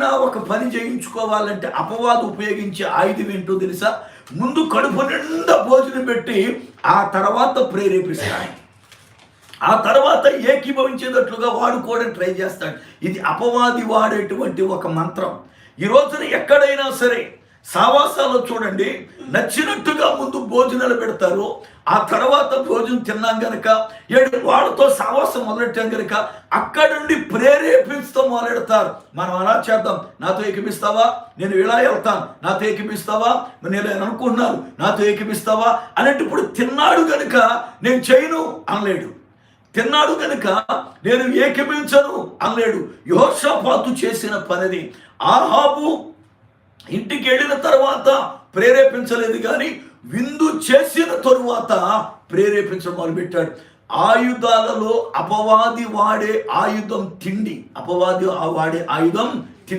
ఏదైనా ఒక పని చేయించుకోవాలంటే అపవాది ఉపయోగించే ఆయుధం ఏంటో తెలుసా? ముందు కడుపు నిండా భోజనం పెట్టి ఆ తర్వాత ప్రేరేపిస్తాడు, ఆ తర్వాత ఏకీభవించేటట్లుగా వాడుకోవడం ట్రై చేస్తాడు. ఇది అపవాది వాడేటువంటి ఒక మంత్రం. ఈ రోజున ఎక్కడైనా సరే సావాసాలు చూడండి, నచ్చినట్టుగా ముందు భోజనాలు పెడతారు, ఆ తర్వాత భోజనం తిన్నాం గనక వాళ్ళతో సావాసం మొదలెట్టాం గనక అక్కడి నుండి ప్రేరేపిస్తూ మొదలెడతారు. మనం అలా చేద్దాం, నాతో ఏకమిస్తావా, నేను ఇలా వెళ్తాను, నాతో ఏకమిస్తావా, నేను అనుకుంటున్నాను, నాతో ఏకమిస్తావా అనేటప్పుడు తిన్నాడు గనుక నేను చేయను అనలేడు, తిన్నాడు గనుక నేను ఏకమించను అనలేడు. యెహోషాపాతు చేసిన పనిది. ఆహాబు ఇంటికి వెళ్ళిన తర్వాత ప్రేరేపించలేదు, కానీ విందు చేసిన తరువాత ప్రేరేపించడం మొదలుపెట్టాడు. ఆయుధాలలో అపవాది వాడే ఆయుధం తిండి, అపవాది వాడే ఆయుధం